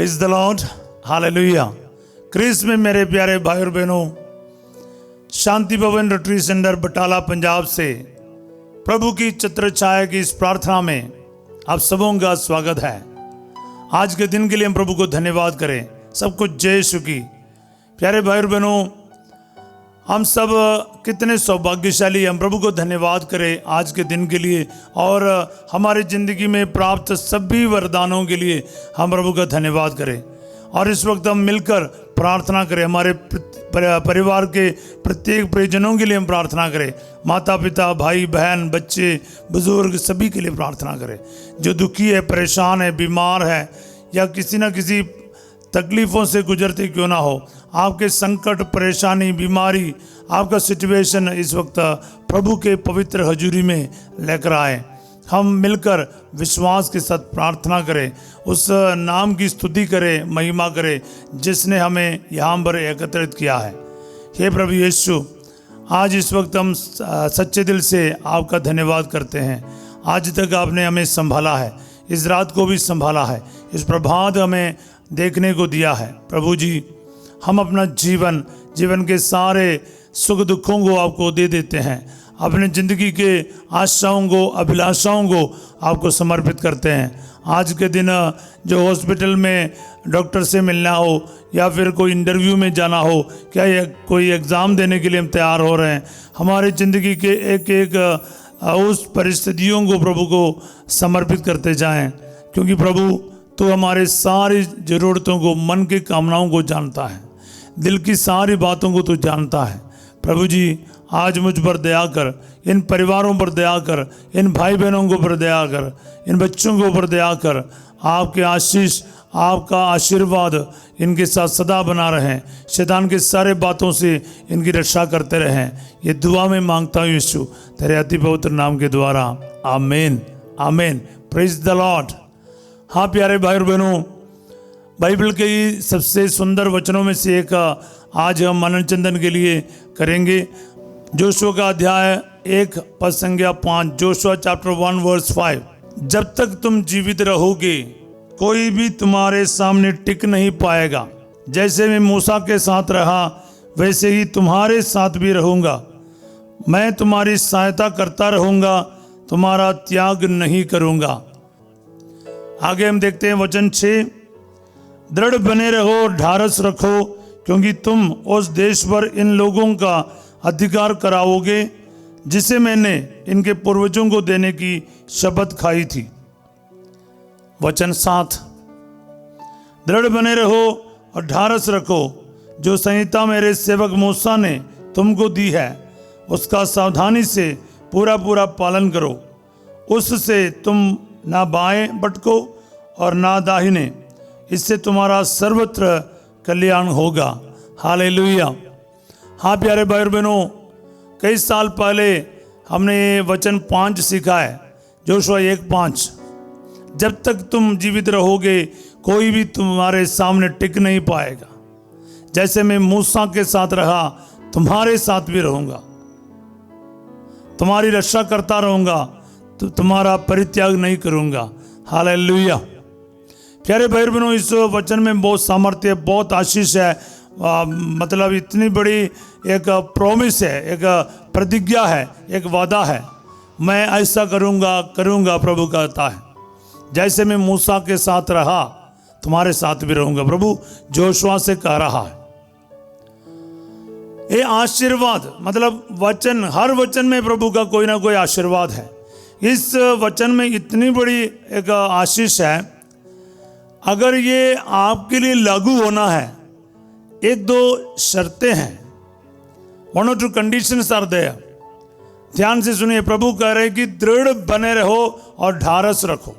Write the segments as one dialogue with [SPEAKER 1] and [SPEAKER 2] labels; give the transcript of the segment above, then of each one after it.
[SPEAKER 1] Praise the Lord, hallelujah. Christ में मेरे प्यारे भाई और बहनों, शांति भवन रिट्रीट सेंटर बटाला पंजाब से प्रभु की छत्र छाया की इस प्रार्थना में आप सबों का स्वागत है। आज के दिन के लिए हम प्रभु को धन्यवाद करें। सब कुछ जय यीशु की। प्यारे भाई और बहनों, हम सब कितने सौभाग्यशाली, हम प्रभु को धन्यवाद करें आज के दिन के लिए और हमारी ज़िंदगी में प्राप्त सभी वरदानों के लिए हम प्रभु का धन्यवाद करें। और इस वक्त हम मिलकर प्रार्थना करें। हमारे परिवार के प्रत्येक परिजनों के लिए हम प्रार्थना करें। माता पिता, भाई बहन, बच्चे, बुजुर्ग, सभी के लिए प्रार्थना करें। जो दुखी है, परेशान है, बीमार है या किसी न किसी तकलीफ़ों से गुजरते क्यों ना हो, आपके संकट, परेशानी, बीमारी, आपका सिचुएशन इस वक्त प्रभु के पवित्र हजूरी में लेकर आए। हम मिलकर विश्वास के साथ प्रार्थना करें, उस नाम की स्तुति करें, महिमा करें जिसने हमें यहाँ पर एकत्रित किया है। हे प्रभु यीशु, आज इस वक्त हम सच्चे दिल से आपका धन्यवाद करते हैं। आज तक आपने हमें संभाला है, इस रात को भी संभाला है, इस प्रभात हमें देखने को दिया है। प्रभु जी, हम अपना जीवन के सारे सुख दुखों को आपको दे देते हैं। अपने ज़िंदगी के आशाओं को, अभिलाषाओं को आपको समर्पित करते हैं। आज के दिन जो हॉस्पिटल में डॉक्टर से मिलना हो या फिर कोई इंटरव्यू में जाना हो, क्या कोई एग्ज़ाम देने के लिए हम तैयार हो रहे हैं, हमारी ज़िंदगी के एक एक उस परिस्थितियों को प्रभु को समर्पित करते जाएं, क्योंकि प्रभु तो हमारे सारी ज़रूरतों को, मन की कामनाओं को जानता है, दिल की सारी बातों को तो जानता है। प्रभु जी, आज मुझ पर दया कर, इन परिवारों पर दया कर, इन भाई बहनों को पर दया कर, इन बच्चों को पर दया कर। आपके आशीष, आपका आशीर्वाद इनके साथ सदा बना रहें। शैतान के सारे बातों से इनकी रक्षा करते रहें। ये दुआ में मांगता हूँ यीशु तेरे अति पवित्र नाम के द्वारा, आमीन, आमीन। Praise the Lord. हाँ प्यारे भाई और बहनों, बाइबल के सबसे सुंदर वचनों में से एक आज हम मनन चिंतन के लिए करेंगे। जोशुआ का अध्याय 1 पद संख्या 5, जोशुआ चैप्टर 1 वर्स 5। जब तक तुम जीवित रहोगे कोई भी तुम्हारे सामने टिक नहीं पाएगा। जैसे मैं मूसा के साथ रहा वैसे ही तुम्हारे साथ भी रहूँगा। मैं तुम्हारी सहायता करता रहूँगा, तुम्हारा त्याग नहीं करूँगा। आगे हम देखते हैं वचन 6। दृढ़ बने रहो, ढारस रखो, क्योंकि तुम उस देश पर इन लोगों का अधिकार कराओगे जिसे मैंने इनके पूर्वजों को देने की शपथ खाई थी। वचन 7। दृढ़ बने रहो और ढारस रखो, जो संहिता मेरे सेवक मूसा ने तुमको दी है उसका सावधानी से पूरा पूरा पालन करो। उससे तुम ना बाएं भटको और ना दाहिने, इससे तुम्हारा सर्वत्र कल्याण होगा। हालेलुया। हाँ प्यारे भाई और बहनों, कई साल पहले हमने ये वचन 5 सीखा है, जोशुआ 1:5। जब तक तुम जीवित रहोगे कोई भी तुम्हारे सामने टिक नहीं पाएगा। जैसे मैं मूसा के साथ रहा तुम्हारे साथ भी रहूँगा, तुम्हारी रक्षा करता रहूँगा, तो तुम्हारा परित्याग नहीं करूँगा। हालेलुया। प्यारे भाई बहनों, इस वचन में बहुत सामर्थ्य, बहुत आशीष है। मतलब इतनी बड़ी एक प्रॉमिस है, एक प्रतिज्ञा है, एक वादा है। मैं ऐसा करूँगा, प्रभु कहता है। जैसे मैं मूसा के साथ रहा तुम्हारे साथ भी रहूँगा, प्रभु जोशुआ से कह रहा है। ये आशीर्वाद, मतलब वचन, हर वचन में प्रभु का कोई ना कोई आशीर्वाद है। इस वचन में इतनी बड़ी एक आशीष है। अगर ये आपके लिए लागू होना है, 1-2 शर्तें हैं। 1 or 2 conditions आर देयर। ध्यान से सुनिए, प्रभु कह रहे हैं कि दृढ़ बने रहो और ढारस रखो।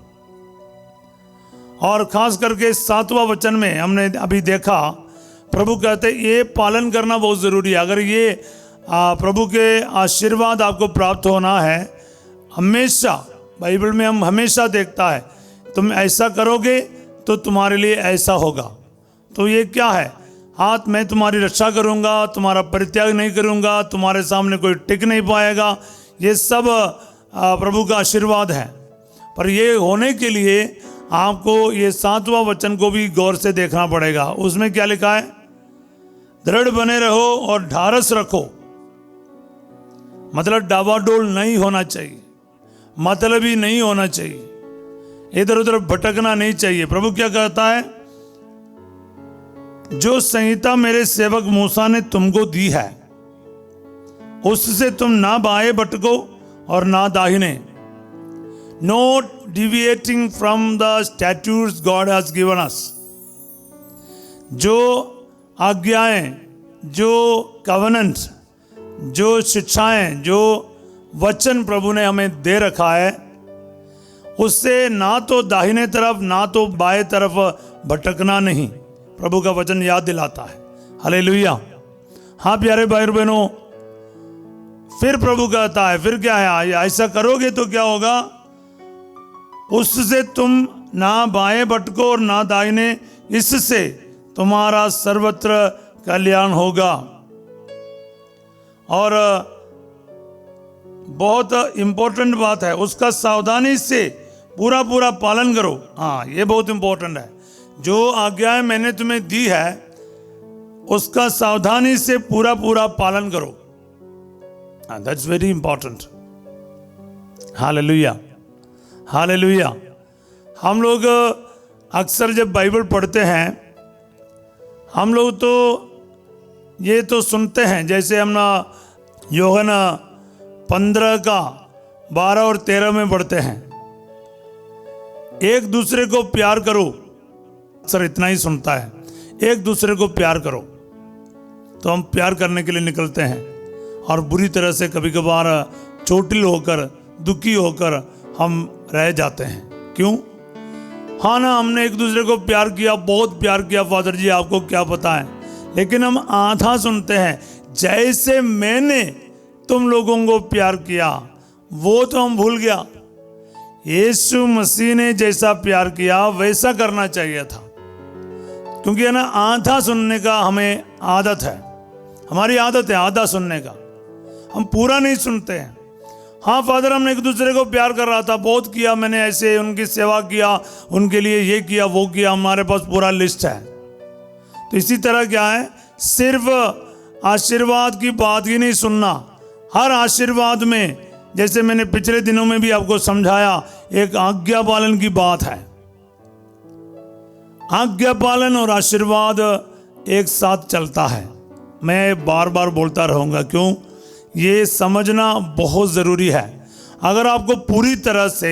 [SPEAKER 1] और खास करके 7वां वचन में हमने अभी देखा, प्रभु कहते हैं ये पालन करना बहुत ज़रूरी है। अगर ये प्रभु के आशीर्वाद आपको प्राप्त होना है, हमेशा बाइबल में हम हमेशा देखता है, तुम ऐसा करोगे तो तुम्हारे लिए ऐसा होगा। तो ये क्या है? हाथ मैं तुम्हारी रक्षा करूँगा, तुम्हारा परित्याग नहीं करूँगा, तुम्हारे सामने कोई टिक नहीं पाएगा। ये सब प्रभु का आशीर्वाद है। पर ये होने के लिए आपको ये 7वां वचन को भी गौर से देखना पड़ेगा। उसमें क्या लिखा है? दृढ़ बने रहो और ढारस रखो। मतलब डावाडोल नहीं होना चाहिए, मतलबी नहीं होना चाहिए, इधर उधर भटकना नहीं चाहिए। प्रभु क्या कहता है? जो संहिता मेरे सेवक मूसा ने तुमको दी है उससे तुम ना बाएं भटको और ना दाहिने। Not deviating from the statutes God has given us. जो आज्ञाएं, जो कवनेंट, जो शिक्षाएं, जो वचन प्रभु ने हमें दे रखा है, उससे ना तो दाहिने तरफ ना तो बाएं तरफ भटकना नहीं। प्रभु का वचन याद दिलाता है। हालेलुया। हाँ प्यारे भाई और बहनों, फिर प्रभु कहता है, फिर क्या है? ऐसा करोगे तो क्या होगा? उससे तुम ना बाएं भटको और ना दाहिने, इससे तुम्हारा सर्वत्र कल्याण होगा। और बहुत इंपॉर्टेंट बात है, उसका सावधानी से पूरा पूरा पालन करो। हाँ, ये बहुत इंपॉर्टेंट है। जो आज्ञाएं मैंने तुम्हें दी है उसका सावधानी से पूरा पूरा पालन करो। That's very important. Hallelujah, hallelujah. हम लोग अक्सर जब बाइबल पढ़ते हैं, हम लोग तो ये तो सुनते हैं, जैसे हम ना यूहन्ना 15 का 12 और 13 में पढ़ते हैं, एक दूसरे को प्यार करो। अक्सर इतना ही सुनता है, एक दूसरे को प्यार करो। तो हम प्यार करने के लिए निकलते हैं और बुरी तरह से कभी कभार चोटिल होकर, दुखी होकर हम रह जाते हैं। क्यों? हाँ ना, हमने एक दूसरे को प्यार किया, बहुत प्यार किया फादर जी, आपको क्या पता है। लेकिन हम आधा सुनते हैं, जैसे मैंने तुम लोगों को प्यार किया, वो तो हम भूल गया। यीशु मसीह ने जैसा प्यार किया वैसा करना चाहिए था। क्योंकि है ना, आधा सुनने का हमें आदत है, हमारी आदत है आधा सुनने का, हम पूरा नहीं सुनते हैं। हाँ फादर, हमने एक दूसरे को प्यार कर रहा था, बहुत किया मैंने, ऐसे उनकी सेवा किया, उनके लिए ये किया वो किया, हमारे पास पूरा लिस्ट है। तो इसी तरह क्या है, सिर्फ आशीर्वाद की बात ही नहीं सुनना, हर आशीर्वाद में, जैसे मैंने पिछले दिनों में भी आपको समझाया, एक आज्ञा पालन की बात है। आज्ञा पालन और आशीर्वाद एक साथ चलता है। मैं बार बार बोलता रहूंगा, क्यों? ये समझना बहुत ज़रूरी है। अगर आपको पूरी तरह से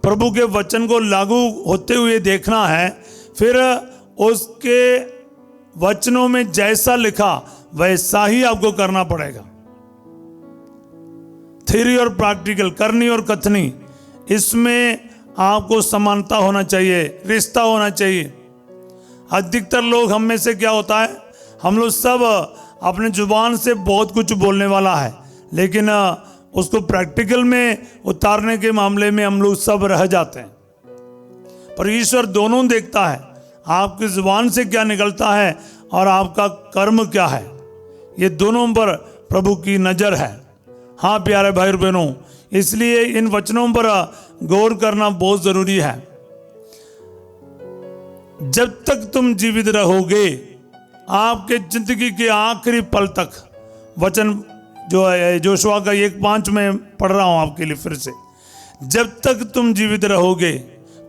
[SPEAKER 1] प्रभु के वचन को लागू होते हुए देखना है, फिर उसके वचनों में जैसा लिखा वैसा ही आपको करना पड़ेगा। थ्योरी और प्रैक्टिकल, करनी और कथनी, इसमें आपको समानता होना चाहिए, रिश्ता होना चाहिए। अधिकतर लोग, हम में से क्या होता है, हम लोग सब अपने जुबान से बहुत कुछ बोलने वाला है, लेकिन उसको प्रैक्टिकल में उतारने के मामले में हम लोग सब रह जाते हैं। पर ईश्वर दोनों देखता है, आपकी जुबान से क्या निकलता है और आपका कर्म क्या है, ये दोनों पर प्रभु की नज़र है। हाँ प्यारे भाई और बहनों, इसलिए इन वचनों पर गौर करना बहुत ज़रूरी है। जब तक तुम जीवित रहोगे, आपके जिंदगी के आखिरी पल तक, वचन जो है जोशुआ का 1:5 में पढ़ रहा हूं आपके लिए फिर से, जब तक तुम जीवित रहोगे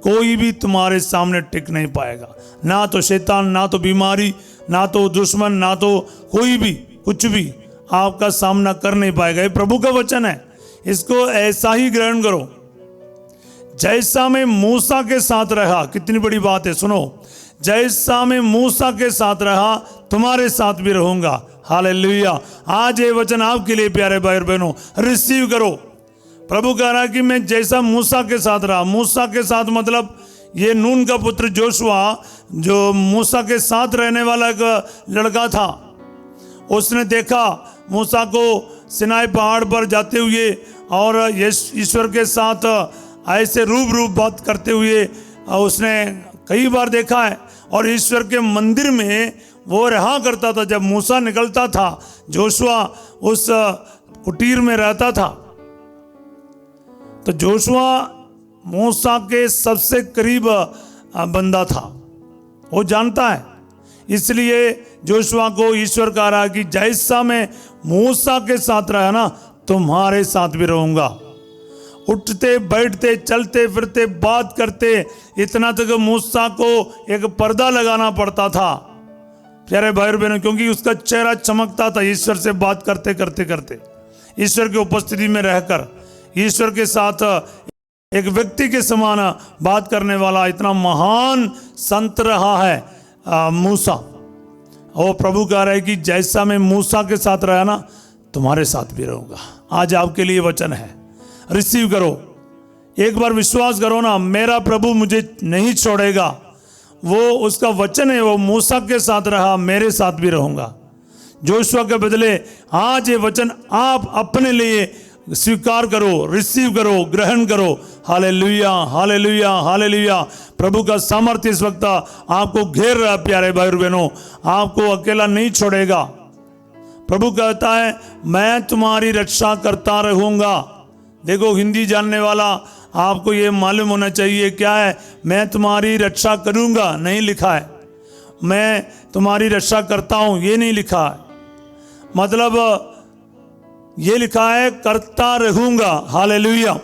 [SPEAKER 1] कोई भी तुम्हारे सामने टिक नहीं पाएगा। ना तो शैतान, ना तो बीमारी, ना तो दुश्मन, ना तो कोई भी कुछ भी आपका सामना कर नहीं पाएगा। ये प्रभु का वचन है, इसको ऐसा ही ग्रहण करो। जैसा मैं मूसा के साथ रहा, कितनी बड़ी बात है, सुनो, जैसा मैं मूसा के साथ रहा तुम्हारे साथ भी रहूंगा। हालेलुया। आज ये वचन आपके लिए प्यारे भाई और बहनों, रिसीव करो। प्रभु कह रहा है कि मैं जैसा मूसा के साथ रहा, मूसा के साथ मतलब ये नून का पुत्र जोशुआ, जो मूसा के साथ रहने वाला एक लड़का था, उसने देखा मूसा को सिनाई पहाड़ पर जाते हुए और ईश्वर के साथ ऐसे रूबरू बात करते हुए उसने कई बार देखा है। और ईश्वर के मंदिर में वो रहा करता था। जब मूसा निकलता था, जोशुआ उस कुटीर में रहता था। तो जोशुआ मूसा के सबसे करीब बंदा था, वो जानता है। इसलिए जोशुआ को ईश्वर कह रहा कि जैसा मैं मूसा के साथ रहा ना, तुम्हारे साथ भी रहूंगा। उठते बैठते चलते फिरते बात करते, इतना तक मूसा को एक पर्दा लगाना पड़ता था प्यारे भाई और बहनों, क्योंकि उसका चेहरा चमकता था ईश्वर से बात करते करते करते, ईश्वर की उपस्थिति में रहकर ईश्वर के साथ एक व्यक्ति के समान बात करने वाला इतना महान संत रहा है मूसा। और प्रभु कह रहा है कि जैसा मैं मूसा के साथ रहा ना, तुम्हारे साथ भी रहूंगा। आज आपके लिए वचन है, रिसीव करो, एक बार विश्वास करो ना, मेरा प्रभु मुझे नहीं छोड़ेगा। वो उसका वचन है, वो मूसा के साथ रहा, मेरे साथ भी रहूंगा। जोशुआ के बदले आज ये वचन आप अपने लिए स्वीकार करो, रिसीव करो, ग्रहण करो। Hallelujah, hallelujah, hallelujah. प्रभु का सामर्थ्य इस वक्त आपको घेर रहा है प्यारे भाई और बहनों, आपको अकेला नहीं छोड़ेगा। प्रभु कहता है मैं तुम्हारी रक्षा करता रहूंगा। देखो हिंदी जानने वाला आपको ये मालूम होना चाहिए क्या है, मैं तुम्हारी रक्षा करूंगा नहीं लिखा है, मैं तुम्हारी रक्षा करता हूं ये नहीं लिखा है। मतलब ये लिखा है करता रहूंगा। हालेलुया,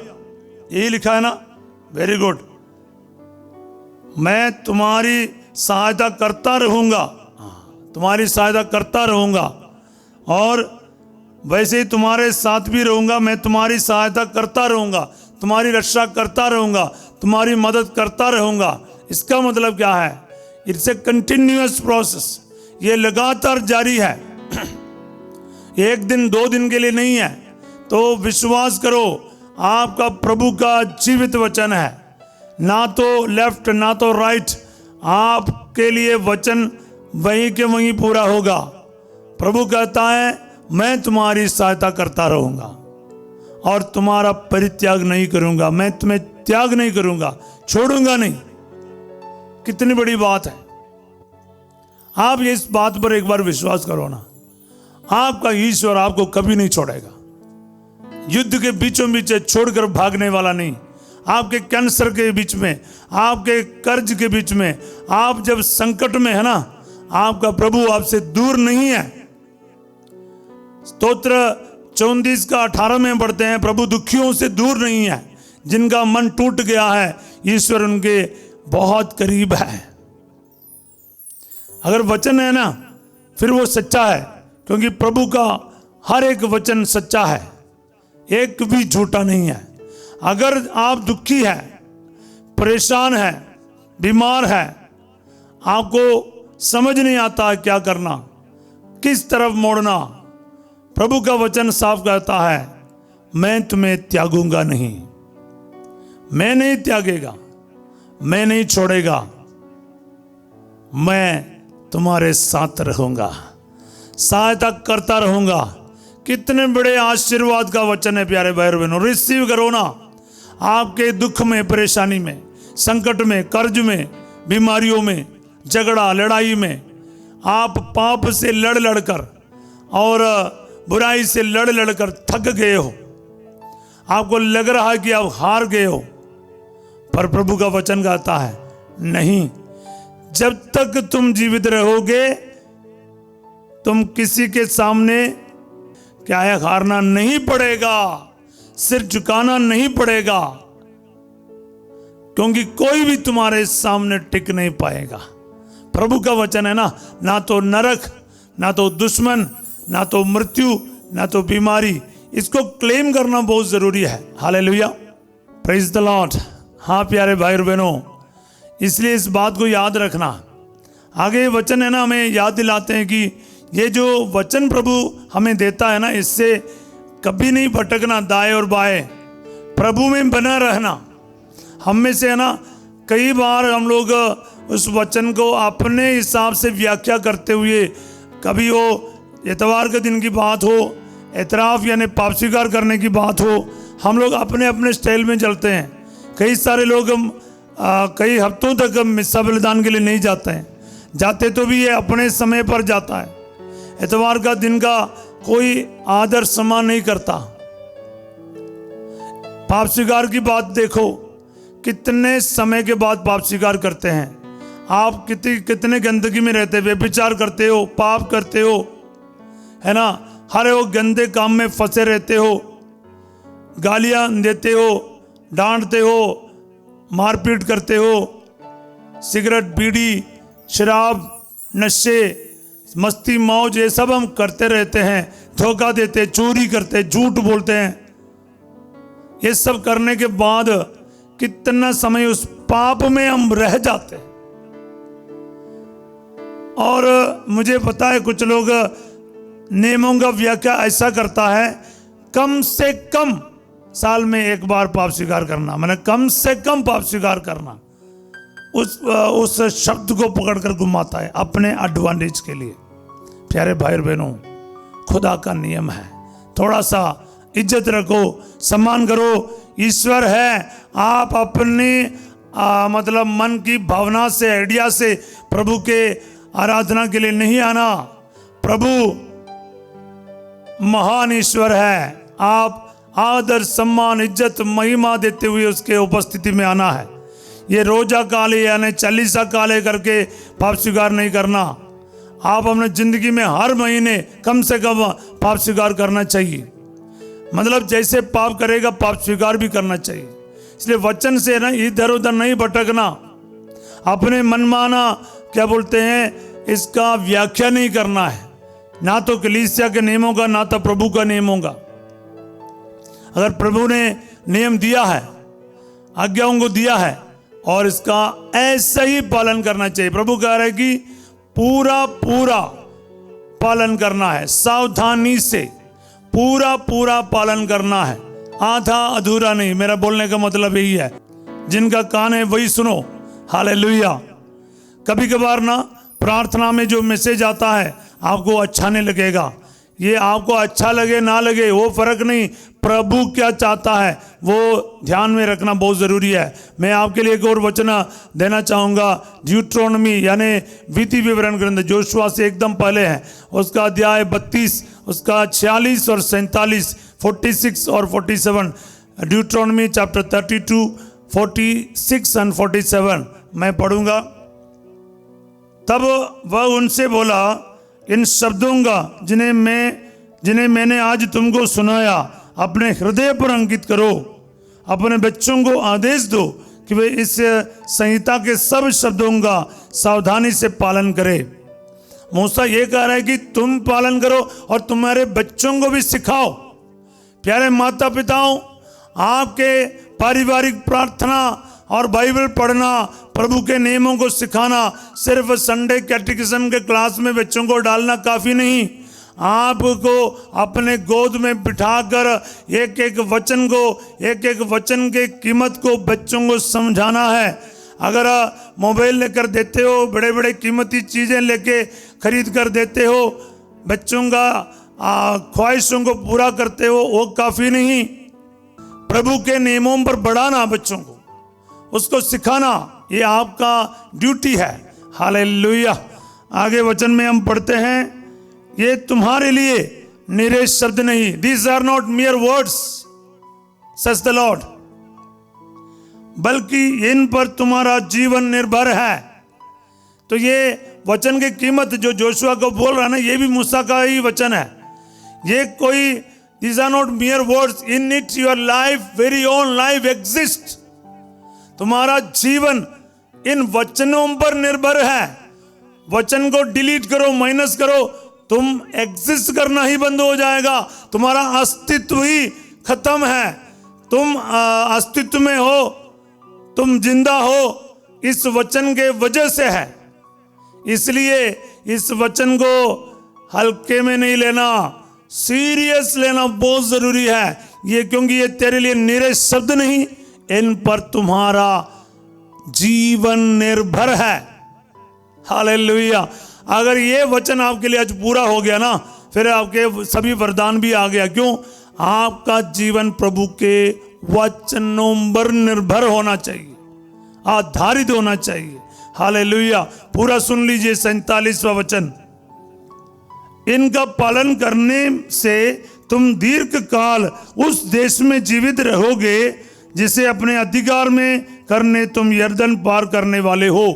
[SPEAKER 1] यही लिखा है ना, वेरी गुड। मैं तुम्हारी सहायता करता रहूंगा, तुम्हारी सहायता करता रहूंगा, और वैसे ही तुम्हारे साथ भी रहूंगा। मैं तुम्हारी सहायता करता रहूंगा, तुम्हारी रक्षा करता रहूंगा, तुम्हारी मदद करता रहूंगा। इसका मतलब क्या है? इट्स ए कंटिन्यूअस प्रोसेस, ये लगातार जारी है, एक दिन दो दिन के लिए नहीं है। तो विश्वास करो, आपका प्रभु का जीवित वचन है, ना तो लेफ्ट ना तो राइट, आपके लिए वचन वहीं के वहीं पूरा होगा। प्रभु कहता है मैं तुम्हारी सहायता करता रहूंगा और तुम्हारा परित्याग नहीं करूंगा, मैं तुम्हें त्याग नहीं करूंगा, छोड़ूंगा नहीं। कितनी बड़ी बात है। आप इस बात पर एक बार विश्वास करो ना, आपका ईश्वर आपको कभी नहीं छोड़ेगा। युद्ध के बीचों बीच छोड़कर भागने वाला नहीं, आपके कैंसर के बीच में, आपके कर्ज के बीच में, आप जब संकट में है ना, आपका प्रभु आपसे दूर नहीं है। स्तोत्र 34 का 18 में पढ़ते हैं, प्रभु दुखियों से दूर नहीं है, जिनका मन टूट गया है ईश्वर उनके बहुत करीब है। अगर वचन है ना, फिर वो सच्चा है, क्योंकि प्रभु का हर एक वचन सच्चा है, एक भी झूठा नहीं है। अगर आप दुखी है, परेशान है, बीमार है, आपको समझ नहीं आता क्या करना, किस तरफ मोड़ना, प्रभु का वचन साफ कहता है मैं तुम्हें त्यागूंगा नहीं, मैं नहीं त्यागेगा, मैं नहीं छोड़ेगा, मैं तुम्हारे साथ रहूंगा, सहायता करता रहूंगा। कितने बड़े आशीर्वाद का वचन है प्यारे भाई बहनों, रिसीव करो ना। आपके दुख में, परेशानी में, संकट में, कर्ज में, बीमारियों में, झगड़ा लड़ाई में, आप पाप से लड़ लड़कर और बुराई से लड़ लड़कर थक गए हो, आपको लग रहा है कि आप हार गए हो, पर प्रभु का वचन कहता है नहीं, जब तक तुम जीवित रहोगे तुम किसी के सामने क्या है, हारना नहीं पड़ेगा, सिर झुकाना नहीं पड़ेगा, क्योंकि कोई भी तुम्हारे सामने टिक नहीं पाएगा। प्रभु का वचन है ना, ना तो नरक, ना तो दुश्मन, ना तो मृत्यु, ना तो बीमारी, इसको क्लेम करना बहुत जरूरी है। Hallelujah, praise the Lord. हाँ प्यारे भाई और बहनों, इसलिए इस बात को याद रखना। आगे वचन है ना, हमें याद दिलाते हैं कि ये जो वचन प्रभु हमें देता है ना, इससे कभी नहीं भटकना दाएं और बाएं, प्रभु में बना रहना। हम में से है ना, कई बार हम लोग उस वचन को अपने हिसाब से व्याख्या करते हुए, कभी वो इतवार के दिन की बात हो, एतराफ़ यानी पाप स्वीकार करने की बात हो, हम लोग अपने अपने स्टाइल में चलते हैं। कई सारे लोग कई हफ्तों तक मिस्सा बलिदान के लिए नहीं जाते हैं, जाते तो भी ये अपने समय पर जाता है। इतवार का दिन का कोई आदर सम्मान नहीं करता। पाप स्वीकार की बात देखो, कितने समय के बाद पाप स्वीकार करते हैं। आप कितने गंदगी में रहते, व्यभिचार करते हो, पाप करते हो, है ना, हर वो गंदे काम में फंसे रहते हो, गालियां देते हो, डांटते हो, मारपीट करते हो, सिगरेट, बीड़ी, शराब, नशे, मस्ती, मौज, ये सब हम करते रहते हैं। धोखा देते, चोरी करते, झूठ बोलते हैं। ये सब करने के बाद कितना समय उस पाप में हम रह जाते हैं। और मुझे पता है कुछ लोग नियमों का व्याख्या ऐसा करता है, कम से कम साल में एक बार पाप स्वीकार करना, मैंने कम से कम पाप स्वीकार करना, उस शब्द को पकड़कर घुमाता है अपने एडवांटेज के लिए। प्यारे भाई और बहनों, खुदा का नियम है, थोड़ा सा इज्जत रखो, सम्मान करो। ईश्वर है, आप अपने मतलब मन की भावना से, आइडिया से प्रभु के आराधना के लिए नहीं आना। प्रभु महान ईश्वर है, आप आदर, सम्मान, इज्जत, महिमा देते हुए उसके उपस्थिति में आना है। ये रोजा काले यानी चालीसा काले करके पाप स्वीकार नहीं करना। आप अपने जिंदगी में हर महीने कम से कम पाप स्वीकार करना चाहिए। मतलब जैसे पाप करेगा पाप स्वीकार भी करना चाहिए। इसलिए वचन से ना इधर उधर नहीं भटकना, अपने मनमाना क्या बोलते हैं इसका व्याख्या नहीं करना है, ना तो कलीसिया के नियमों का, ना तो प्रभु का नियमों का। अगर प्रभु ने नियम दिया है, आज्ञाओं को दिया है, और इसका ऐसा ही पालन करना चाहिए। प्रभु कह रहे हैं कि पूरा पूरा पालन करना है, सावधानी से पूरा पूरा पालन करना है, आधा अधूरा नहीं। मेरा बोलने का मतलब यही है, जिनका कान है वही सुनो। हालेलुया। कभी कभार ना प्रार्थना में जो मैसेज आता है आपको अच्छा नहीं लगेगा। ये आपको अच्छा लगे ना लगे वो फर्क नहीं, प्रभु क्या चाहता है वो ध्यान में रखना बहुत ज़रूरी है। मैं आपके लिए एक और वचन देना चाहूँगा, ड्यूट्रोनमी यानी विधि विवरण ग्रंथ, जोशुआ से एकदम पहले है, उसका अध्याय 32, उसका 46 और 47, 46 और 47। ड्यूट्रोनमी चैप्टर 32, 46 एंड 47 मैं पढ़ूंगा। तब वह उनसे बोला, इन शब्दों का जिन्हें मैंने आज तुमको सुनाया अपने हृदय पर अंकित करो, अपने बच्चों को आदेश दो कि वे इस संहिता के सब शब्दों का सावधानी से पालन करें। मूसा ये कह रहा है कि तुम पालन करो और तुम्हारे बच्चों को भी सिखाओ। प्यारे माता पिताओं, आपके पारिवारिक प्रार्थना और बाइबल पढ़ना, प्रभु के नियमों को सिखाना सिर्फ संडे कैटेकिज्म के क्लास में बच्चों को डालना काफ़ी नहीं। आपको अपने गोद में बिठाकर एक एक वचन के कीमत को बच्चों को समझाना है। अगर मोबाइल लेकर देते हो, बड़े बड़े कीमती चीज़ें लेके खरीद कर देते हो, बच्चों का ख्वाहिशों को पूरा करते हो, वो काफ़ी नहीं। प्रभु के नियमों पर बढ़ाना, बच्चों को उसको सिखाना, ये आपका ड्यूटी है। हालेलुया। आगे वचन में हम पढ़ते हैं, ये तुम्हारे लिए निरे शब्द नहीं, these are not mere words says the Lord, बल्कि इन पर तुम्हारा जीवन निर्भर है। तो ये वचन की कीमत जो जोशुआ को बोल रहा है ना, ये भी मूसा का ही वचन है। ये कोई these are not mere words, in it your life, very own life exist. तुम्हारा जीवन इन वचनों पर निर्भर है। वचन को डिलीट करो, माइनस करो, तुम एग्जिस्ट करना ही बंद हो जाएगा। तुम्हारा अस्तित्व ही खत्म है। तुम अस्तित्व में हो, तुम जिंदा हो, इस वचन के वजह से है। इसलिए इस वचन को हल्के में नहीं लेना, सीरियस लेना बहुत जरूरी है। ये क्योंकि ये तेरे लिए निरे शब्द नहीं, इन पर तुम्हारा जीवन निर्भर है। हालेलुया। अगर ये वचन आपके लिए आज पूरा हो गया ना, फिर आपके सभी वरदान भी आ गया। क्यों? आपका जीवन प्रभु के वचनों पर निर्भर होना चाहिए, आधारित होना चाहिए। हालेलुया। पूरा सुन लीजिए 47वां वचन, इनका पालन करने से तुम दीर्घ काल उस देश में जीवित रहोगे जिसे अपने अधिकार में करने तुम यर्दन पार करने वाले हो।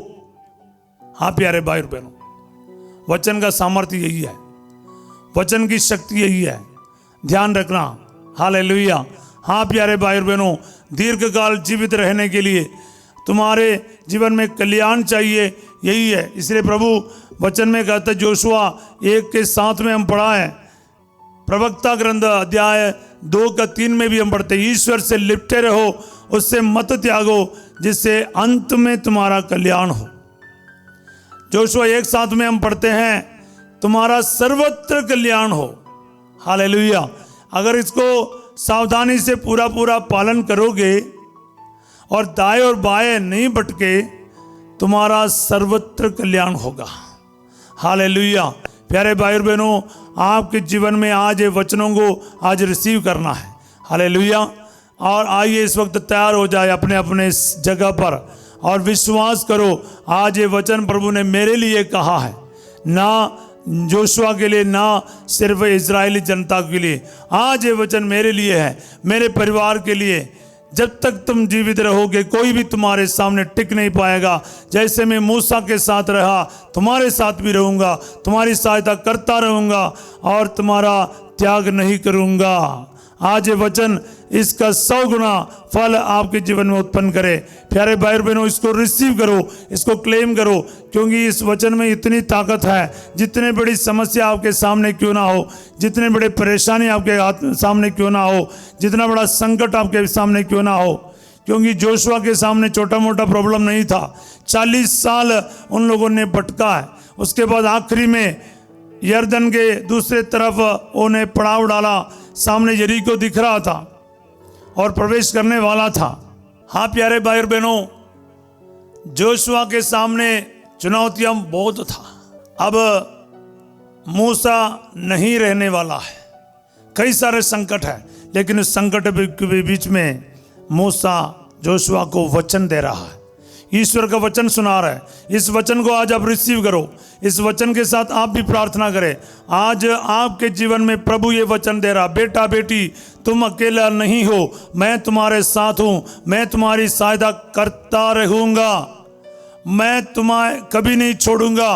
[SPEAKER 1] हाँ प्यारे भाई और बहनों, वचन का सामर्थ्य यही है, वचन की शक्ति यही है, ध्यान रखना। हालेलुया। हाँ प्यारे भाई और बहनों, दीर्घ काल जीवित रहने के लिए तुम्हारे जीवन में कल्याण चाहिए, यही है। इसलिए प्रभु वचन में कहता है, जोशुआ 1:7 में हम पढ़ा है, प्रवक्ता ग्रंथ अध्याय 2:3 में भी हम पढ़ते हैं, ईश्वर से लिपटे रहो, उससे मत त्यागो, जिससे अंत में तुम्हारा कल्याण हो। जोशुआ 1:7 में हम पढ़ते हैं, तुम्हारा सर्वत्र कल्याण हो। हालेलुया। अगर इसको सावधानी से पूरा पूरा पालन करोगे और दाएं और बाएं नहीं भटके, तुम्हारा सर्वत्र कल्याण होगा। हालेलुया। प्यारे भाई और बहनों, आपके जीवन में आज ये वचनों को आज रिसीव करना है। हालेलुया। और आइए इस वक्त तैयार हो जाए अपने अपने जगह पर और विश्वास करो, आज ये वचन प्रभु ने मेरे लिए कहा है, ना जोशुआ के लिए, ना सिर्फ इजरायली जनता के लिए। आज ये वचन मेरे लिए है, मेरे परिवार के लिए। जब तक तुम जीवित रहोगे, कोई भी तुम्हारे सामने टिक नहीं पाएगा। जैसे मैं मूसा के साथ रहा, तुम्हारे साथ भी रहूंगा, तुम्हारी सहायता करता रहूंगा और तुम्हारा त्याग नहीं करूंगा। आज ये वचन इसका 100 गुना फल आपके जीवन में उत्पन्न करे। प्यारे भाई बहनों, इसको रिसीव करो, इसको क्लेम करो, क्योंकि इस वचन में इतनी ताकत है। जितने बड़ी समस्या आपके सामने क्यों ना हो, जितने बड़े परेशानी आपके सामने क्यों ना हो, जितना बड़ा संकट आपके सामने क्यों ना हो, क्योंकि जोशुआ के सामने छोटा मोटा प्रॉब्लम नहीं था। 40 साल उन लोगों ने भटका है। उसके बाद आखिरी में यर्दन के दूसरे तरफ उन्हें पड़ाव डाला, सामने यरीको दिख रहा था और प्रवेश करने वाला था। हाँ प्यारे भाई और बहनों, जोशुआ के सामने चुनौतियां बहुत था। अब मूसा नहीं रहने वाला है, कई सारे संकट है, लेकिन उस संकट के बीच में मूसा जोशुआ को वचन दे रहा है, ईश्वर का वचन सुना रहा है। इस वचन को आज आप रिसीव करो, इस वचन के साथ आप भी प्रार्थना करें। आज आपके जीवन में प्रभु ये वचन दे रहा, बेटा बेटी तुम अकेला नहीं हो, मैं तुम्हारे साथ हूं, मैं तुम्हारी सहायता करता रहूंगा, मैं तुम्हें कभी नहीं छोड़ूंगा।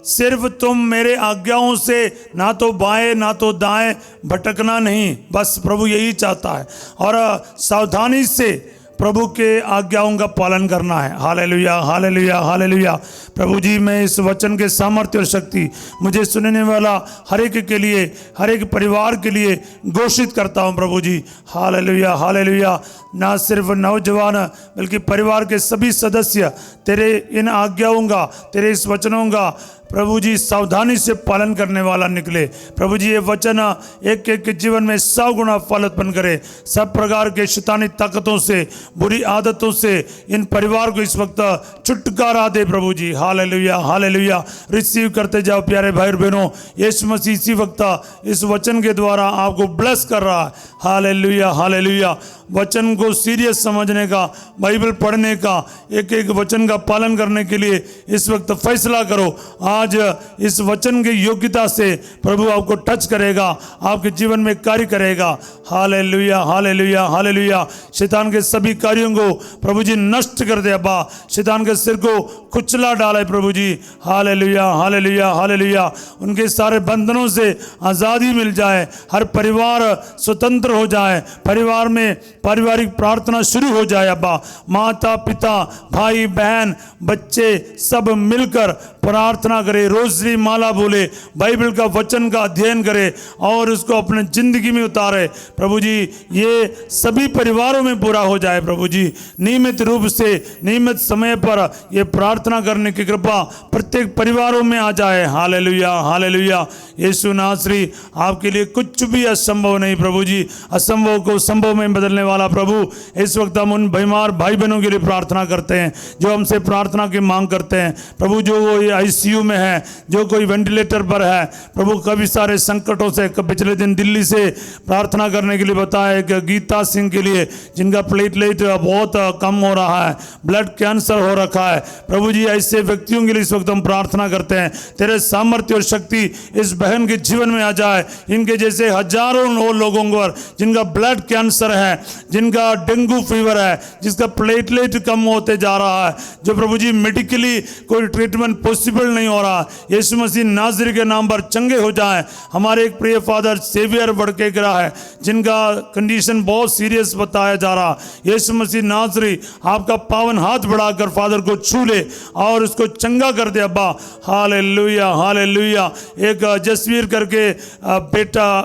[SPEAKER 1] सिर्फ तुम मेरे आज्ञाओं से ना तो बाएं ना तो दाएं भटकना नहीं, बस प्रभु यही चाहता है। और सावधानी से प्रभु के आज्ञाओं का पालन करना है। Hallelujah, hallelujah, hallelujah. प्रभु जी, मैं इस वचन के सामर्थ्य और शक्ति मुझे सुनने वाला हर एक के लिए, हर एक परिवार के लिए घोषित करता हूं प्रभु जी। Hallelujah, hallelujah. ना सिर्फ नौजवान बल्कि परिवार के सभी सदस्य तेरे इन आज्ञाओं का, तेरे इस वचनों का प्रभु जी सावधानी से पालन करने वाला निकले। प्रभु जी, ये वचन एक एक के जीवन में 100 गुना फल उत्पन्न करे। सब प्रकार के शैतानी ताकतों से, बुरी आदतों से इन परिवार को इस वक्त छुटकारा दे प्रभु जी। Hallelujah, hallelujah. रिसीव करते जाओ प्यारे भाई और बहनों। यीशु मसीह इसी वक्त इस वचन के द्वारा आपको ब्लेस कर रहा है। Hallelujah, hallelujah. वचन को सीरियस समझने का, बाइबल पढ़ने का, एक एक वचन का पालन करने के लिए इस वक्त फैसला करो। आज इस वचन की योग्यता से प्रभु आपको टच करेगा, आपके जीवन में कार्य करेगा। Hallelujah, hallelujah, hallelujah. शैतान के सभी कार्यों को प्रभु जी नष्ट कर दे अब्बा, शैतान के सिर को कुचला डाले प्रभु जी। Hallelujah, hallelujah, hallelujah. उनके सारे बंधनों से आज़ादी मिल जाए, हर परिवार स्वतंत्र हो जाए, परिवार में पारिवारिक प्रार्थना शुरू हो जाए अब्बा। माता पिता, भाई बहन, बच्चे सब मिलकर प्रार्थना करे, रोजरी माला बोले, बाइबल का वचन का अध्ययन करे और उसको अपने जिंदगी में उतारे प्रभु जी। ये सभी परिवारों में पूरा हो जाए प्रभु जी। नियमित रूप से, नियमित समय पर ये प्रार्थना करने की कृपा प्रत्येक परिवारों में आ जाए। Hallelujah, hallelujah. यीशु नासरी, आपके लिए कुछ भी असंभव नहीं प्रभु जी। असंभव को संभव में बदलने वाला प्रभु, इस वक्त हम उन बीमार भाई बहनों के लिए प्रार्थना करते हैं जो हमसे प्रार्थना की मांग करते हैं प्रभु। जो वो आईसीयू में है, जो कोई वेंटिलेटर पर है प्रभु, कभी सारे संकटों से, पिछले दिन दिल्ली से प्रार्थना करने के लिए बताया कि गीता सिंह के लिए जिनका प्लेटलेट बहुत कम हो रहा है, ब्लड कैंसर हो रखा है प्रभु जी। ऐसे व्यक्तियों के लिए इस वक्त हम प्रार्थना करते हैं, तेरे सामर्थ्य और शक्ति इस बहन के जीवन में आ जाए। इनके जैसे हजारों लोगों पर जिनका ब्लड कैंसर है, जिनका डेंगू फीवर है, जिसका प्लेटलेट कम होते जा रहा है, जो प्रभु जी मेडिकली कोई ट्रीटमेंट पॉसिबल नहीं हो रहा, यीशु मसीह नाज़री के नाम पर चंगे हो जाएं। हमारे एक प्रिय फादर सेवियर वडकेकरा है, जिनका कंडीशन बहुत सीरियस बताया जा रहा, यीशु मसीह नाज़री आपका पावन हाथ बढ़ाकर फादर को छू ले और उसको चंगा कर दे अब्बा। Hallelujah hallelujah. एक जसवीर करके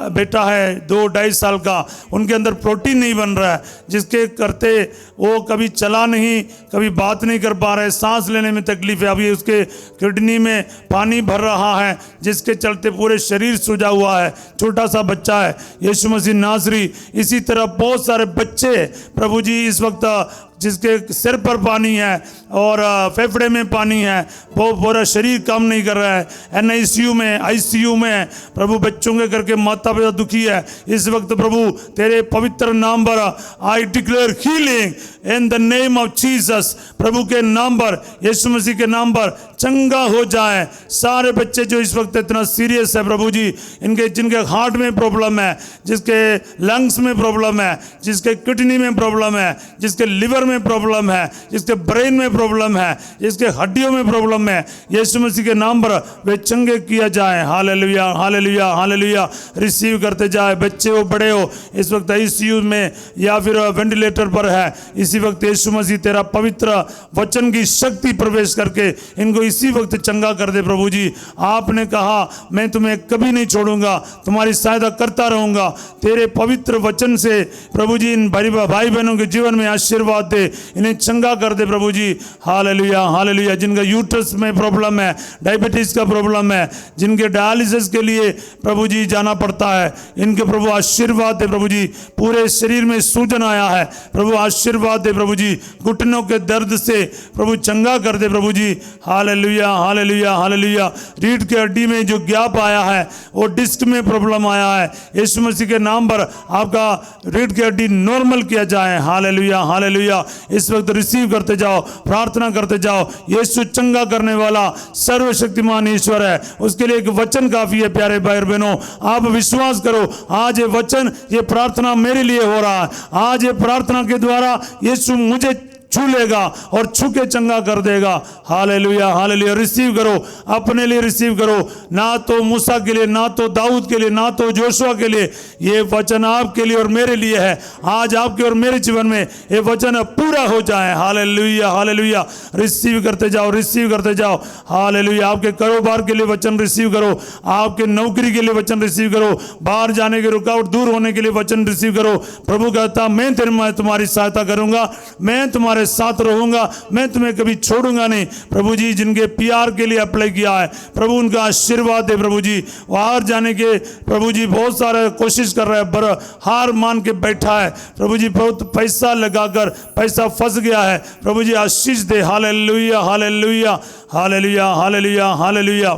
[SPEAKER 1] बेटा है 2-2.5 साल का, उनके अंदर प्रोटीन नहीं बन रहा है, जिसके करते वो कभी चला नहीं, कभी बात नहीं कर पा रहे, सांस लेने में तकलीफ है, अभी उसके किडनी में पानी भर रहा है, जिसके चलते पूरे शरीर सूजा हुआ है, छोटा सा बच्चा है। यीशु मसीह नाज़री इसी तरह बहुत सारे बच्चे प्रभु जी इस वक्त जिसके सिर पर पानी है और फेफड़े में पानी है, वो पूरा शरीर काम नहीं कर रहा है, NICU में ICU में प्रभु बच्चों के करके माता पिता दुखी है। इस वक्त प्रभु तेरे पवित्र नाम पर I declare healing in the name of Jesus. प्रभु के नाम पर, यीशु मसीह के नाम पर चंगा हो जाए सारे बच्चे जो इस वक्त इतना सीरियस है प्रभु जी, जिनके हार्ट में प्रॉब्लम है, जिसके लंग्स में प्रॉब्लम है, जिसके किडनी में प्रॉब्लम है, जिसके लिवर में प्रॉब्लम है, जिसके ब्रेन में प्रॉब्लम है, जिसके हड्डियों में प्रॉब्लम है, यीशु मसीह के नाम पर वे चंगे किया जाए। Hallelujah hallelujah hallelujah. रिसीव करते जाए, बच्चे हो बड़े हो इस वक्त ICU में या फिर वेंटिलेटर पर है, इसी वक्त यीशु मसीह तेरा पवित्र वचन की शक्ति प्रवेश करके इनको इसी वक्त चंगा कर दे प्रभु जी। आपने कहा मैं तुम्हें कभी नहीं छोड़ूंगा, तुम्हारी सहायता करता रहूंगा। तेरे पवित्र वचन से प्रभु जी इन भाई बहनों के जीवन में आशीर्वाद दे, इन्हें चंगा कर दे प्रभु जी। Hallelujah hallelujah. जिनका यूट्रस में प्रॉब्लम है, डायबिटीज का प्रॉब्लम है, जिनके डायलिसिस के लिए प्रभु जी जाना पड़ता है, इनके प्रभु आशीर्वाद दे प्रभु जी। पूरे शरीर में सूजन आया है, प्रभु आशीर्वाद दे प्रभु जी। घुटनों के दर्द से प्रभु चंगा कर दे प्रभु जी। Hallelujah hallelujah hallelujah. रीढ़ के हड्डी में जो गैप आया है, वो डिस्क में प्रॉब्लम आया है, यीशु मसीह के नाम पर आपका रीढ़ की हड्डी नॉर्मल किया जाए। Hallelujah hallelujah. इस वक्त रिसीव करते जाओ, प्रार्थना करते जाओ। यीशु चंगा करने वाला सर्वशक्तिमान ईश्वर है, उसके लिए एक वचन काफी है। प्यारे भाई और बहनों, आप विश्वास करो, आज ये वचन, ये प्रार्थना मेरे लिए हो रहा है। आज ये प्रार्थना के द्वारा यीशु मुझे छू लेगा और छू के चंगा कर देगा। Hallelujah hallelujah. रिसीव करो, अपने लिए रिसीव करो, ना तो मूसा के लिए, ना तो दाऊद के लिए, ना तो जोशुआ के लिए, ये वचन आपके लिए और मेरे लिए है। आज आपके और मेरे जीवन में ये वचन पूरा हो जाए। Hallelujah hallelujah. रिसीव करते जाओ, रिसीव करते जाओ। हालेलुया। आपके कारोबार के लिए वचन रिसीव करो, आपके नौकरी के लिए वचन रिसीव करो, बाहर जाने की रुकावट दूर होने के लिए वचन रिसीव करो। प्रभु कहता मैं तुम्हारी सहायता करूंगा, मैं तुम्हारे साथ रहूंगा, मैं तुम्हें कभी छोड़ूंगा नहीं। प्रभु जी जिनके PR के लिए अप्लाई किया है, प्रभु उनका आशीर्वाद दे प्रभु जी। बाहर जाने के प्रभु जी बहुत सारा कोशिश कर रहा है, पर हार मान के बैठा है प्रभु जी, बहुत पैसा लगाकर पैसा फंस गया है। प्रभु जी आशीष दे। Hallelujah hallelujah hallelujah hallelujah hallelujah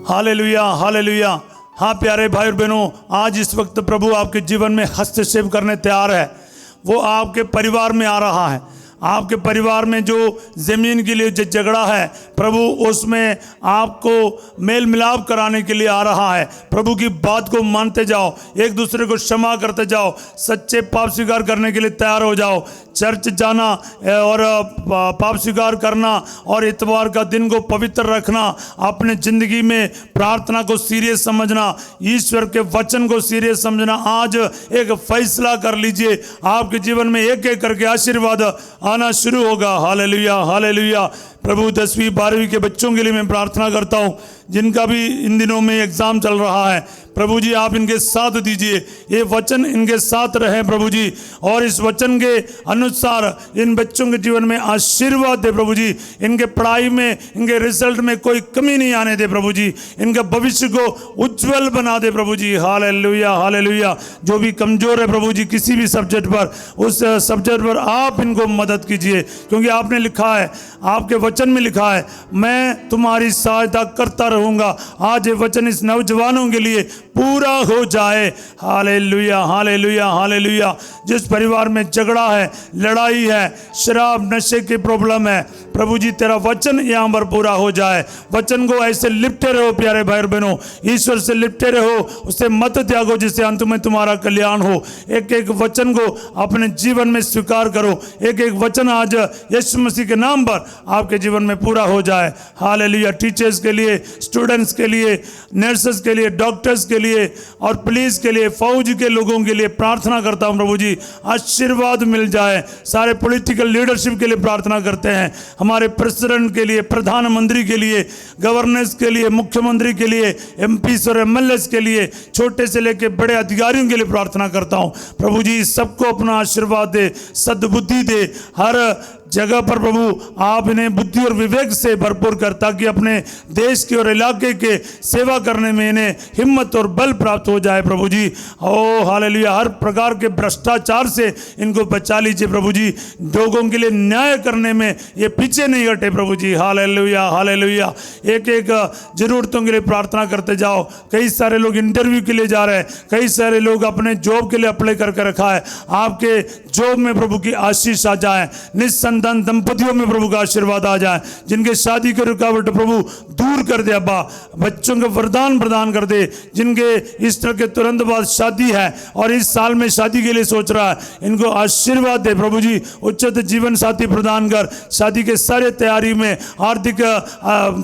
[SPEAKER 1] hallelujah hallelujah. हाँ प्यारे भाई और बहनों, आज इस वक्त प्रभु आपके जीवन में हस्तक्षेप करने तैयार है। वो आपके परिवार में आ रहा है। आपके परिवार में जो ज़मीन के लिए जो झगड़ा है, प्रभु उसमें आपको मेल मिलाप कराने के लिए आ रहा है। प्रभु की बात को मानते जाओ, एक दूसरे को क्षमा करते जाओ, सच्चे पाप स्वीकार करने के लिए तैयार हो जाओ। चर्च जाना और पाप स्वीकार करना और इतवार का दिन को पवित्र रखना, अपने ज़िंदगी में प्रार्थना को सीरियस समझना, ईश्वर के वचन को सीरियस समझना, आज एक फैसला कर लीजिए। आपके जीवन में एक एक करके आशीर्वाद आना शुरू होगा। Hallelujah hallelujah. प्रभु 10वीं 12वीं के बच्चों के लिए मैं प्रार्थना करता हूँ, जिनका भी इन दिनों में एग्ज़ाम चल रहा है। प्रभु जी आप इनके साथ दीजिए, ये वचन इनके साथ रहे प्रभु जी, और इस वचन के अनुसार इन बच्चों के जीवन में आशीर्वाद दे प्रभु जी। इनके पढ़ाई में, इनके रिजल्ट में कोई कमी नहीं आने दे प्रभु जी। इनके भविष्य को उज्जवल बना दे प्रभु जी। Hallelujah hallelujah. जो भी कमज़ोर है प्रभु जी किसी भी सब्जेक्ट पर, उस सब्जेक्ट पर आप इनको मदद कीजिए, क्योंकि आपने लिखा है, आपके वचन में लिखा है, मैं तुम्हारी सहायता करता रहूंगा। आज ये वचन इस नौजवानों के लिए पूरा हो जाए। Hallelujah, hallelujah, hallelujah. जिस परिवार में झगड़ा है, लड़ाई है, शराब नशे की प्रॉब्लम है, प्रभु जी तेरा वचन यहाँ पर पूरा हो जाए। वचन को ऐसे लिपटे रहो प्यारे भाई और बहनों, ईश्वर से लिपटे रहो, उसे मत त्यागो जिससे अंत में तुम्हारा कल्याण हो। एक एक वचन को अपने जीवन में स्वीकार करो। एक एक वचन आज यीशु मसीह के नाम पर आपके जीवन में पूरा हो जाए। हालेलुया। टीचर्स के लिए, स्टूडेंट्स के लिए, नर्सेस के लिए, डॉक्टर्स के लिए और पुलिस के लिए, फौज के लोगों के लिए प्रार्थना करता हूं प्रभु जी, आशीर्वाद मिल जाए। सारे पॉलिटिकल लीडरशिप के लिए प्रार्थना करते हैं, हमारे प्रेसिडेंट के लिए, प्रधानमंत्री के लिए, गवर्नर्स के लिए, मुख्यमंत्री के लिए, एमपीस और एमएलएस के लिए, छोटे से लेकर बड़े अधिकारियों के लिए प्रार्थना करता हूं प्रभु जी, सबको अपना आशीर्वाद दे, सद्बुद्धि दे। हर जगह पर प्रभु आप इन्हें बुद्धि और विवेक से भरपूर कर, ताकि अपने देश के और इलाके के सेवा करने में इन्हें हिम्मत और बल प्राप्त हो जाए प्रभु जी। ओ हालेलुया। हर प्रकार के भ्रष्टाचार से इनको बचा लीजिए प्रभु जी। लोगों के लिए न्याय करने में ये पीछे नहीं हटे प्रभु जी। Hallelujah, hallelujah. एक एक जरूरतों के लिए प्रार्थना करते जाओ। कई सारे लोग इंटरव्यू के लिए जा रहे हैं, कई सारे लोग अपने जॉब के लिए अप्लाई करके रखा है। आपके जॉब में प्रभु की आशीष आ जाए, निस्संतान दंपतियों में प्रभु का आशीर्वाद आ जाए, जिनके शादी के रुकावट प्रभु दूर कर दे अब्बा, बच्चों को वरदान प्रदान कर दे, जिनके इस तरह के तुरंत बाद शादी है और इस साल में शादी के लिए सोच रहा है, इनको आशीर्वाद दे प्रभु जी। उच्चत जीवन साथी प्रदान कर, शादी के सारे तैयारी में, आर्थिक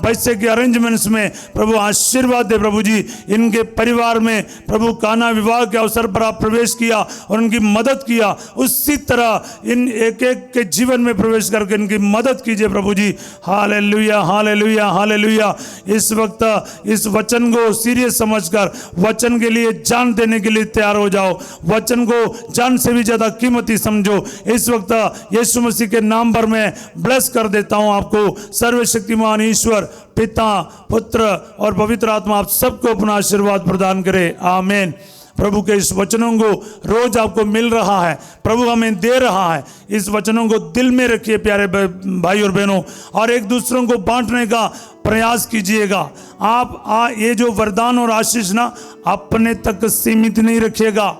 [SPEAKER 1] पैसे के अरेंजमेंट्स में प्रभु आशीर्वाद दे प्रभु जी। इनके परिवार में प्रभु काना विवाह के अवसर पर आप प्रवेश किया और उनकी मदद किया, उसी तरह इन एक एक के जीवन में प्रवेश करके इनकी मदद कीजिए प्रभु जी। Hallelujah, hallelujah, hallelujah. इस वक्त इस वचन को सीरियस समझकर वचन के लिए जान देने के लिए तैयार हो जाओ। वचन को जान से भी ज्यादा कीमती समझो। इस वक्त यीशु मसीह के नाम पर मैं ब्लेस कर देता हूं आपको। सर्वशक्तिमान ईश्वर पिता, पुत्र और पवित्र आत्मा आप सबको अपना आशीर्वाद प्रदान करे। आमीन। प्रभु के इस वचनों को रोज आपको मिल रहा है, प्रभु हमें दे रहा है। इस वचनों को दिल में रखिए प्यारे भाई और बहनों, और एक दूसरों को बांटने का प्रयास कीजिएगा। आप ये जो वरदान और आशीष ना अपने तक सीमित नहीं रखिएगा,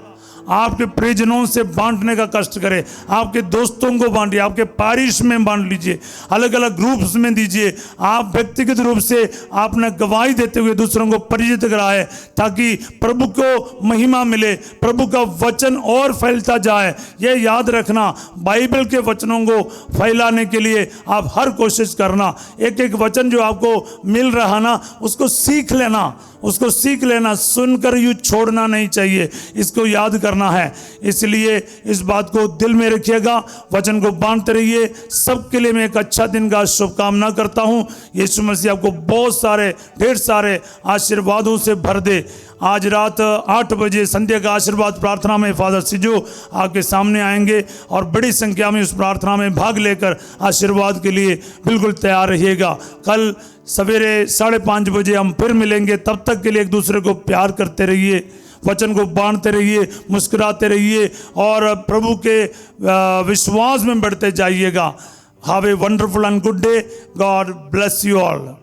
[SPEAKER 1] आपके परिजनों से बांटने का कष्ट करें। आपके दोस्तों को बांटिए, आपके पारिश में बांट लीजिए, अलग अलग ग्रुप्स में दीजिए। आप व्यक्तिगत रूप से आपने गवाही देते हुए दूसरों को परिचित कराए, ताकि प्रभु को महिमा मिले, प्रभु का वचन और फैलता जाए। ये याद रखना, बाइबल के वचनों को फैलाने के लिए आप हर कोशिश करना। एक एक वचन जो आपको मिल रहा ना, उसको सीख लेना, उसको सीख लेना, सुनकर यूं छोड़ना नहीं चाहिए, इसको याद करना है। इसलिए इस बात को दिल में रखिएगा, वचन को बांटते रहिए। सबके लिए मैं एक अच्छा दिन का शुभकामना करता हूं। यीशु मसीह आपको बहुत सारे, ढेर सारे आशीर्वादों से भर दे। आज रात 8 बजे संध्या का आशीर्वाद प्रार्थना में फादर सिजो आपके सामने आएंगे और बड़ी संख्या में उस प्रार्थना में भाग लेकर आशीर्वाद के लिए बिल्कुल तैयार रहिएगा। कल सवेरे 5:30 बजे हम फिर मिलेंगे। तब तक के लिए एक दूसरे को प्यार करते रहिए, वचन को बांटते रहिए, मुस्कुराते रहिए और प्रभु के विश्वास में बढ़ते जाइएगा। Have a wonderful and good day. God bless you all.